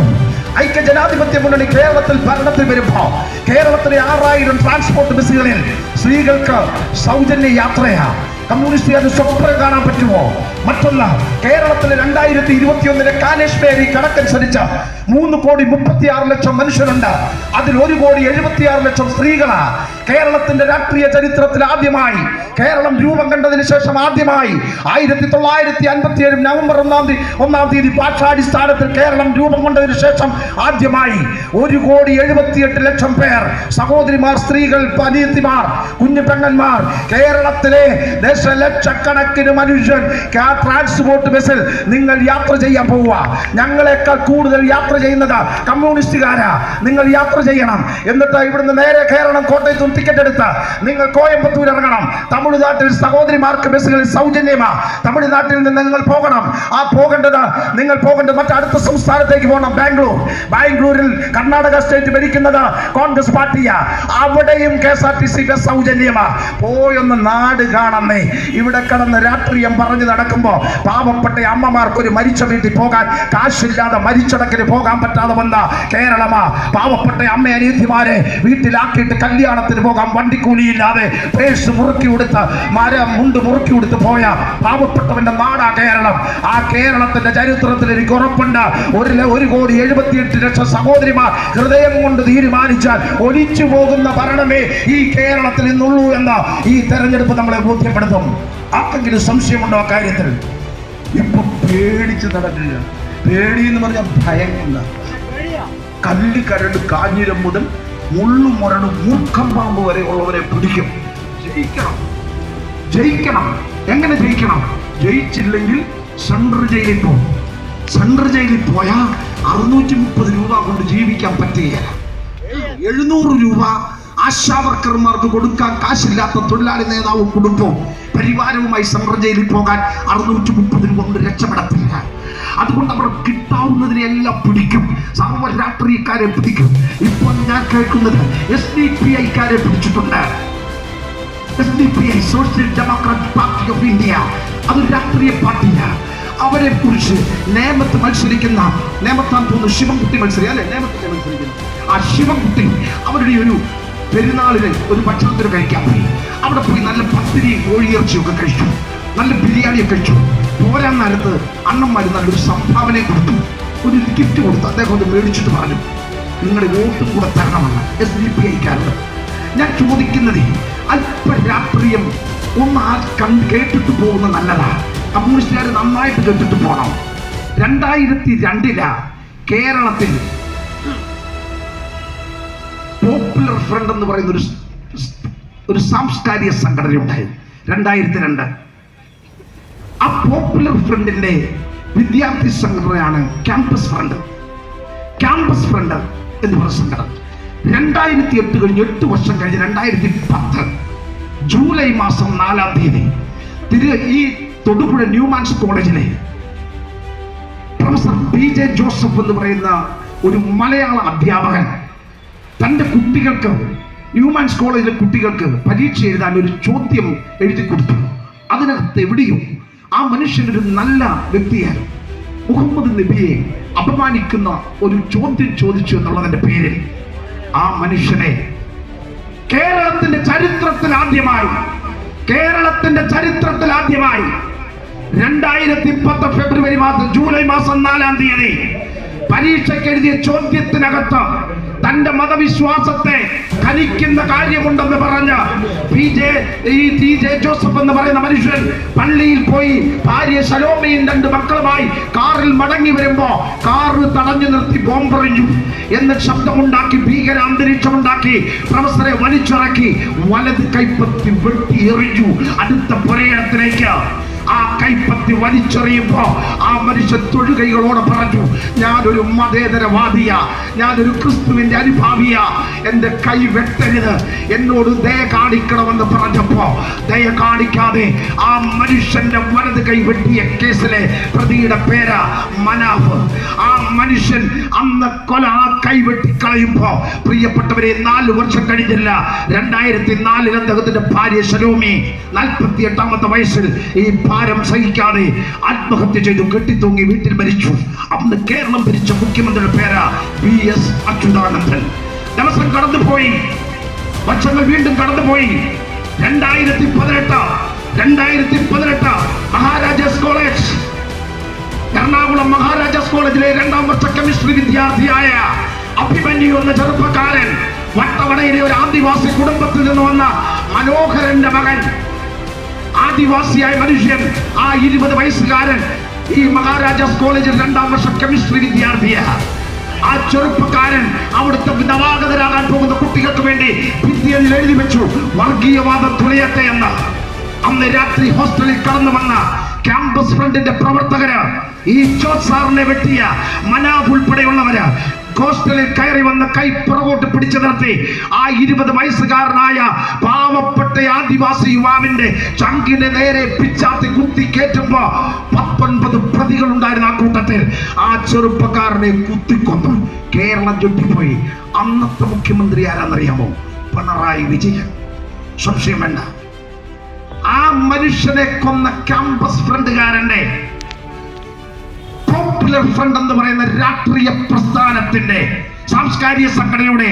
ഐക്യ ജനാധിപത്യ മുന്നണി കേരളത്തിൽ ഭരണത്തിൽ വരുമ്പോ കേരളത്തിലെ 6000 ട്രാൻസ്പോർട്ട് ബസ്സുകളിൽ സ്ത്രീകൾക്ക് സൗജന്യ യാത്രയാ. കമ്മ്യൂണിസ്റ്റുകാർ സ്വപ്നം കാണാൻ പറ്റുമോ? മറ്റൊന്ന്, കേരളത്തിലെ 2021 കാനേഷ്മേരി കണക്കനുസരിച്ച് 3,36,00,000 മനുഷ്യരുണ്ട്. അതിൽ 1,76,00,000 സ്ത്രീകളാ. കേരളത്തിന്റെ രാഷ്ട്രീയ ചരിത്രത്തിൽ ആദ്യമായി, കേരളം രൂപം കണ്ടതിന് ശേഷം ആദ്യമായി 1957 നവംബർ 1-ാം തീയതി ഭാഷാടിസ്ഥാനത്തിൽ കേരളം രൂപം കൊണ്ടതിന് ശേഷം ആദ്യമായി 1,78,00,000 പേർ, സഹോദരിമാർ, സ്ത്രീകൾ, അനിയത്തിമാർ, കുഞ്ഞു പെങ്ങന്മാർ, കേരളത്തിലെ ദശലക്ഷക്കണക്കിന് മനുഷ്യൻ ട്രാൻസ്പോർട്ട് ബസ്സിൽ നിങ്ങൾ യാത്ര ചെയ്യാൻ പോവുക. ഞങ്ങളെക്കാൾ കൂടുതൽ യാത്ര ചെയ്യുന്നത് കമ്മ്യൂണിസ്റ്റുകാരാ. നിങ്ങൾ യാത്ര ചെയ്യണം, എന്നിട്ട് ഇവിടുന്ന് നേരെ കേരളം കോട്ടയത്ത് ടിക്കറ്റ് എടുത്ത് നിങ്ങൾ കോയമ്പത്തൂർ ഇറങ്ങണം. തമിഴ്നാട്ടിൽ സഹോദരിമാർക്ക് ബസ്സുകളിൽ സൗജന്യമാ. തമിഴ്നാട്ടിൽ നിന്ന് നിങ്ങൾ പോകണം. നിങ്ങൾ പോകേണ്ടത് മറ്റടുത്ത സംസ്ഥാനത്തേക്ക് പോകണം, ബാംഗ്ലൂരിൽ കർണാടക സ്റ്റേറ്റ് ഭരിക്കുന്നത് കോൺഗ്രസ് പാർട്ടിയാ. അവിടെയും KSRTC ബസ് സൗജന്യമാ. പോയൊന്ന് നാട് കാണുന്നേ. ഇവിടെ കടന്ന് രാഷ്ട്രീയം പറഞ്ഞു നടക്കുമ്പോൾ കിടക്കുമ്പോൾ പാവപ്പെട്ട അമ്മമാർക്ക് ഒരു മരിച്ച വീട്ടിൽ പോകാൻ കാശില്ലാതെ മരിച്ചടക്കിന് പോകാൻ പറ്റാതെ വന്ന കേരളമാ. പാവപ്പെട്ട അമ്മ അനിയത്തിമാരെ വീട്ടിലാക്കിയിട്ട് കല്യാണത്തിന് പോകാൻ വണ്ടിക്കൂലിയില്ലാതെ പേഴ്സ് മുറുക്കി കൊടുത്ത് മുണ്ട് മുറുക്കി കൊടുത്ത് പോയ പാവപ്പെട്ടവന്റെ നാടാ കേരളം. ആ കേരളത്തിന്റെ ചരിത്രത്തിൽ എനിക്ക് ഉറപ്പുണ്ട്, 1,78,00,000 സഹോദരിമാർ ഹൃദയം കൊണ്ട് തീരുമാനിച്ചാൽ ഒലിച്ചു പോകുന്ന ഭരണമേ ഈ കേരളത്തിൽ നിന്നുള്ളൂ എന്ന് ഈ തെരഞ്ഞെടുപ്പ് നമ്മളെ ബോധ്യപ്പെടുത്തും. ആർക്കെങ്കിലും സംശയമുണ്ടോ ആ കാര്യത്തിൽ? ഇപ്പൊ പേടിച്ച് നടക്കുക. പേടി എന്ന് പറഞ്ഞാൽ ഭയമില്ല. കല്ല് കരട് കാഞ്ഞിരം മുതൽ മുള്ളും മുരട് മൂർഖം പാമ്പ് വരെ ഉള്ളവരെ പിടിക്കും. ജയിക്കണം. എങ്ങനെ ജയിക്കണം? ജയിച്ചില്ലെങ്കിൽ സെൻട്രൽ ജയിലിൽ പോകും. സെൻട്രൽ ജയിലിൽ പോയാൽ 630 രൂപ കൊണ്ട് ജീവിക്കാൻ പറ്റുകയില്ല. 700 രൂപ ആശാവർക്കർമാർക്ക് കൊടുക്കാൻ കാശില്ലാത്ത തൊഴിലാളി നേതാവും കുടുംബവും പരിവാരവുമായി സെൻട്രൽ ജയിലിൽ പോകാൻ 630 രൂപ കൊണ്ട് രക്ഷപ്പെടത്തില്ല. അതുകൊണ്ട് അവർ കിട്ടാവുന്നതിനെല്ലാം പിടിക്കും. സർവ്വ രാഷ്ട്രീയക്കാരെ പിടിക്കും. ഇപ്പോൾ ഞാൻ കേൾക്കുന്നത് SDPI-ക്കാരെ പിടിച്ചിട്ടുണ്ട്. SDPI, social democratic party of India, അതൊരു രാഷ്ട്രീയ പാർട്ടിയാണ്. അവരെ കുറിച്ച് നേമത്ത് മത്സരിക്കുന്ന, നേമത്താൻ തോന്നുന്നു ശിവൻകുട്ടി അല്ലെ, നേമത്തിൽ മത്സരിക്കുന്നു ആ ശിവൻകുട്ടി അവരുടെ ഒരു പെരുന്നാളിന് ഒരു ഭക്ഷണത്തിന് കഴിക്കാൻ പോയി. അവിടെ പോയി നല്ല പത്തിരിയും കോഴിയിറച്ചിയും ഒക്കെ കഴിച്ചു, നല്ല ബിരിയാണിയൊക്കെ കഴിച്ചു. പോരാൻ നേരത്ത് അണ്ണന്മാർ നല്ലൊരു സംഭാവന കൊടുത്തു, ഒരു ഗിഫ്റ്റ് കൊടുത്തു. അദ്ദേഹം അത് മേടിച്ചിട്ട് പറഞ്ഞു, നിങ്ങളുടെ വോട്ടും കൂടെ തരണമെന്ന് SDPI-ക്കാരുടെ. ഞാൻ ചോദിക്കുന്നത്, അല്പ രാഷ്ട്രീയം ഒന്ന് കേട്ടിട്ട് പോകുന്ന നല്ലതാ. കമ്മ്യൂണിസ്റ്റുകാർ നന്നായിട്ട് കേട്ടിട്ട് പോകണം. 2002 കേരളത്തിൽ പോപ്പുലർ ഫ്രണ്ട് എന്ന് പറയുന്ന ഒരു സാംസ്കാരിക സംഘടന ഉണ്ടായിരുന്നു. 2002 ആ പോപ്പുലർ ഫ്രണ്ടിന്റെ വിദ്യാർത്ഥി സംഘടനയാണ് ക്യാമ്പസ് ഫ്രണ്ട്. ക്യാമ്പസ് ഫ്രണ്ട് എന്ന് പറയുന്ന സംഘടന 2008 കഴിഞ്ഞ് 8 വർഷം കഴിഞ്ഞ് 2010 ജൂലൈ മാസം 4-ാം തീയതി ഈ തൊടുപുഴ ന്യൂമാൻസ് കോളേജിലെ പ്രൊഫസർ PJ ജോസഫ് എന്ന് പറയുന്ന ഒരു മലയാള അധ്യാപകൻ തൻ്റെ കുട്ടികൾക്ക്, ന്യൂമാൻസ് കോളേജിലെ കുട്ടികൾക്ക് പരീക്ഷ എഴുതാൻ ഒരു ചോദ്യം എഴുതി കൊടുത്തു. അതിനകത്ത് എവിടെയും ആ മനുഷ്യനൊരു നല്ല വ്യക്തിയാണ്, മുഹമ്മദ് നബിയെ അപമാനിക്കുന്ന ഒരു ചോദ്യം ചോദിച്ചു എന്നുള്ളതിന്റെ പേരിൽ ആ മനുഷ്യനെ കേരളത്തിന്റെ ചരിത്രത്തിൽ ആദ്യമായി 2010 ഫെബ്രുവരി മാസം ജൂലൈ മാസം 4-ാം തീയതി പരീക്ഷയ്ക്ക് എഴുതിയ ചോദ്യത്തിനകത്ത് തന്റെ മതവിശ്വാസത്തെ ഖനിക്കുന്ന കാര്യമുണ്ടെന്ന് പറഞ്ഞ PJ ജോസഫ് എന്ന് പറയുന്ന മനുഷ്യൻ പള്ളിയിൽ പോയി ഭാര്യ ശലോമയും 2 മക്കളുമായി കാറിൽ മടങ്ങി വരുമ്പോ കാറ് തടഞ്ഞു നിർത്തി ബോംബെറിഞ്ഞു എന്ന് ശബ്ദമുണ്ടാക്കി, ഭീകര അന്തരീക്ഷമുണ്ടാക്കി, പ്രൊഫസറെ വലിച്ചിറക്കി വലത് കൈപ്പത്തി വെട്ടി എറിഞ്ഞു അടുത്ത പുരയിടത്തിലേക്ക്. ആ കൈപ്പത്തി വലിച്ചെറിയുമ്പോ ആ മനുഷ്യൻ തൊഴുകൈകളോടെ പറഞ്ഞു, ഞാനൊരു മതേതരവാദിയാ, ഞാനൊരു ക്രിസ്തുവിന്റെ അനുഭാവിയാ, എന്റെ കൈ വെട്ടരുത്, എന്നോട് ദയ കാണിക്കണമെന്ന് പറഞ്ഞപ്പോ ദയ കാണിക്കാതെ ആ മനുഷ്യന്റെ വലത് കൈ വെട്ടിയ കേസിലെ പ്രതിയുടെ പേര് മനാഫ്. ആ മനുഷ്യൻ അന്ന് ആ കൈ വെട്ടിക്കളയുമ്പോ പ്രിയപ്പെട്ടവരെ 4 വർഷം കഴിഞ്ഞില്ല, 2004 അദ്ദേഹത്തിന്റെ ഭാര്യ ശലോമി 48-ാമത്തെ വയസ്സിൽ ഈ ഭാരം സഹിക്കാതെ ആത്മഹത്യ ചെയ്തു, കെട്ടിത്തൂങ്ങി വീട്ടിൽ മരിച്ചു. അന്ന് കേരളം ഭരിച്ച മുഖ്യമന്ത്രിയുടെ പേര് VS അച്യുതാനന്ദൻ. ദിവസം കടന്നുപോയി, വർഷങ്ങൾ വീണ്ടും കടന്നുപോയി. 2018 മഹാരാജാസ് കോളേജ്, എറണാകുളം മഹാരാജാസ് കോളേജിലെ 2-ാം വർഷ കെമിസ്ട്രി വിദ്യാർത്ഥിയായ അഭിമന്യു എന്ന ചെറുപ്പക്കാരൻ, വട്ടവടയിലെ ഒരു ആദിവാസി കുടുംബത്തിൽ നിന്ന് വന്ന മനോഹരന്റെ മകൻ, ആദിവാസിയായ മനുഷ്യൻ, ആ 20 വയസ്സുകാരൻ ഈ മഹാരാജാസ് കോളേജിൽ 2-ാം വർഷ കെമിസ്ട്രി വിദ്യാർത്ഥിയാണ്. ആ ചെറുപ്പക്കാരൻ അവിടുത്തെ നവാഗതരാകാൻ പോകുന്ന കുട്ടികൾക്ക് വേണ്ടി ഭിത്തിയിൽ എഴുതി വെച്ചു, വർഗീയവാദം തുലയട്ടെ എന്ന്. അന്ന് രാത്രി ഹോസ്റ്റലിൽ കടന്നു വന്ന ക്യാമ്പസ് ഫ്രണ്ടിന്റെ പ്രവർത്തകര് ഈ ജോസ് സാറിനെ വെട്ടിയ മനാഫ് ഉൾപ്പെടെയുള്ളവര് ഹോസ്റ്റലിൽ കയറി വന്ന കൈ പുറകോട്ട് പിടിച്ചു നിർത്തി ആ 20 വയസ്സുകാരനായ പാവപ്പെട്ട ആദിവാസി യുവാവിന്റെ ചങ്കിന്റെ നേരെ പിച്ചാത്തി കുത്തി കയറ്റുമ്പോ 19 പ്രതികൾ ഉണ്ടായിരുന്ന ആ കൂട്ടത്തിൽ ആ ചെറുപ്പക്കാരനെ കുത്തിക്കൊന്നു. കേരളം ചുറ്റിപ്പോയി. അന്നത്തെ മുഖ്യമന്ത്രി ആരാന്നറിയാമോ? പിണറായി വിജയൻ. സംശയം വേണ്ട. ആ മനുഷ്യനെ കൊന്ന ക്യാമ്പസ് ഫ്രണ്ടുകാരന്റെ പോപ്പുലർ ഫ്രണ്ട് എന്ന് പറയുന്ന രാഷ്ട്രീയ പ്രസ്ഥാനത്തിന്റെ സാംസ്കാരിക സംഘടനയുടെ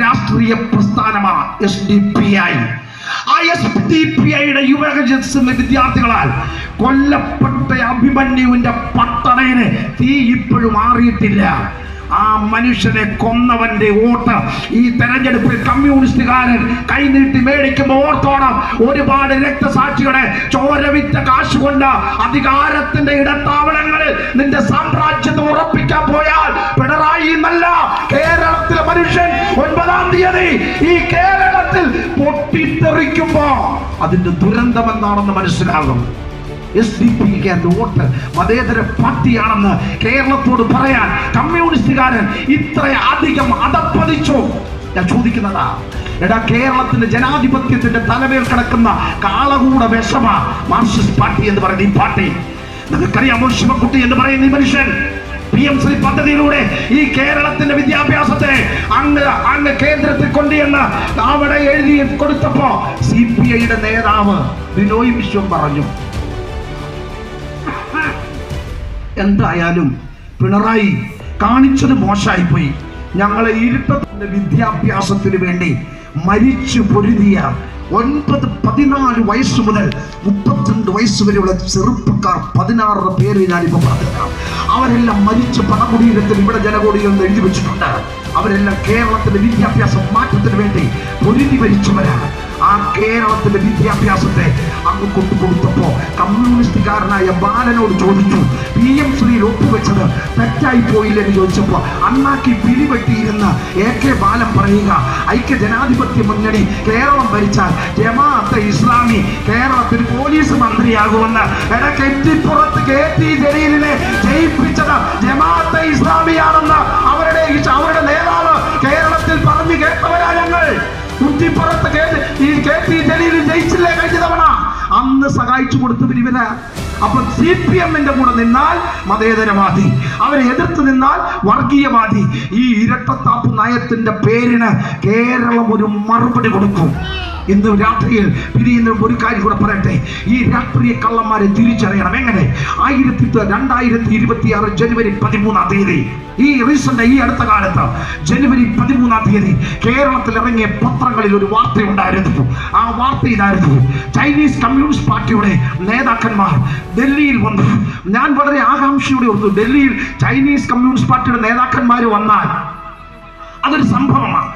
രാഷ്ട്രീയ പ്രസ്ഥാനമാണ് SDPI. ആ SDPIയുടെ യുവജന വിദ്യാർത്ഥികളാൽ കൊല്ലപ്പെട്ട അഭിമന്യുവിന്റെ പട്ടണയിന് തീ ഇപ്പോഴും മാറിയിട്ടില്ല. ആ മനുഷ്യനെ കൊന്നവന്റെ വോട്ട് ഈ തെരഞ്ഞെടുപ്പിൽ കമ്മ്യൂണിസ്റ്റുകാരൻ കൈനീട്ടി മേടിക്കുമ്പോൾ ഓർത്തോണം, ഒരുപാട് രക്തസാക്ഷികളെ ചോരവിറ്റ കാശുകൊണ്ട് അധികാരത്തിന്റെ ഇടത്താവളങ്ങളിൽ നിന്റെ സാമ്രാജ്യത്തെ ഉറപ്പിക്കാൻ പോയാൽ പിണറായി എന്നല്ല, കേരളത്തിലെ മനുഷ്യൻ 9-ാം തീയതി ഈ കേരളത്തിൽ പൊട്ടിത്തെറിക്കുമ്പോ അതിന്റെ ദുരന്തം എന്താണെന്ന് മനസ്സിലാകും. SDPക്കാരുടെ വോട്ട് മതേതര പാർട്ടിയാണെന്ന് കേരളത്തോട് പറയാൻ കമ്മ്യൂണിസ്റ്റുകാരൻ ഇത്ര അധികം അതപ്പതിച്ചു. ഞാൻ ചോദിക്കുന്നതാ, എടാ, കേരളത്തിന്റെ ജനാധിപത്യത്തിന്റെ തലമേൽ കിടക്കുന്ന കാളകൂട വിഷമ മാർക്സിസ്റ്റ് പാർട്ടി എന്ന് പറയുന്ന ഈ പാർട്ടി. നമുക്കറിയാമോ, ശിവക്കുട്ടി എന്ന് പറയുന്ന ഈ മനുഷ്യൻ PM ശ്രീ പദ്ധതിയിലൂടെ ഈ കേരളത്തിന്റെ വിദ്യാഭ്യാസത്തെ അങ്ങ് കേന്ദ്രത്തിൽ കൊണ്ടുവന്ന് അവിടെ എഴുതി കൊടുത്തപ്പോ CPIയുടെ നേതാവ് ബിനോയ് വിശ്വം പറഞ്ഞു, എന്തായാലും പിണറായി കാണിച്ചത് മോശമായിപ്പോയി. ഞങ്ങളെ ഇരുട്ടത്തിന്റെ വിദ്യാഭ്യാസത്തിന് വേണ്ടി മരിച്ചു പൊരുതിയ 9-14 വയസ്സ് മുതൽ 32 വയസ്സ് വരെയുള്ള ചെറുപ്പക്കാർ 16 പേര് ഞാനിപ്പോൾ പറഞ്ഞേക്കാം. അവരെല്ലാം മരിച്ച പണകുടീരത്തിൽ ഇവിടെ ജനകോടികൾ എഴുതി വെച്ചിട്ടുണ്ട്. അവരെല്ലാം കേരളത്തിന്റെ വിദ്യാഭ്യാസ മാറ്റത്തിന് വേണ്ടി പൊരുതി മരിച്ചവരാണ്. ആ കേരളത്തിന്റെ വിദ്യാഭ്യാസത്തെ അങ്ങ് കൊണ്ടുകൊടുത്തപ്പോ കമ്മ്യൂണിസ്റ്റുകാരനായ ബാലനോട് ചോദിച്ചു, PM ശ്രീയിൽ ഒപ്പുവെച്ചത് തെറ്റായി പോയില്ലെന്ന് ചോദിച്ചപ്പോ അണ്ണാക്കി പിടിപെട്ടിയിരുന്ന AK ബാലൻ പറയുക, ഐക്യ ജനാധിപത്യ മുന്നണി കേരളം ഭരിച്ചാൽ ജമാഅത്തെ ഇസ്ലാമി കേരളത്തിൽ പോലീസ് മന്ത്രിയാകുമെന്ന്. കെറ്റിപ്പുറത്ത് KT ജലീലിനെ ജയിപ്പിച്ചത് ജമാഅത്തെ ഇസ്ലാമിയാണെന്ന് അവരുടെ നേതാവ് കേരളത്തിൽ പറഞ്ഞു കേട്ടവരാ ഞങ്ങൾ. കുറ്റിപ്പുറത്ത് KT ജലീൽ ജയിച്ചില്ലേ കഴിഞ്ഞ തവണ? അന്ന് സഹായിച്ചു കൊടുത്തവർ ഇവരാ. അപ്പൊ CPMന്റെ കൂടെ നിന്നാൽ മതേതരവാദി, അവരെ എതിർത്ത് നിന്നാൽ വർഗീയവാദി. ഈ ഇരട്ടത്താപ്പ് നയത്തിന്റെ പേരിന് കേരളം ഒരു മറുപടി കൊടുക്കും. ഇന്ന് രാത്രിയിൽ പിരിയുന്ന ഒരു കാര്യം കൂടെ പറയട്ടെ, ഈ രാഷ്ട്രീയ കള്ളന്മാരെ തിരിച്ചറിയണം. എങ്ങനെ? 2026 ജനുവരി 13-ാം തീയതി ഈ അടുത്ത കാലത്ത് ജനുവരി 13-ാം തീയതി കേരളത്തിൽ ഇറങ്ങിയ പത്രങ്ങളിൽ ഒരു വാർത്തയുണ്ടായിരുന്നു. ആ വാർത്ത ഇതായിരുന്നു, ചൈനീസ് കമ്മ്യൂണിസ്റ്റ് പാർട്ടിയുടെ നേതാക്കന്മാർ ഡൽഹിയിൽ വന്നു. ഞാൻ വളരെ ആകാംക്ഷയോടെ ഓർത്തു, ഡൽഹിയിൽ ചൈനീസ് കമ്മ്യൂണിസ്റ്റ് പാർട്ടിയുടെ നേതാക്കന്മാർ വന്നാൽ അതൊരു സംഭവമാണ്.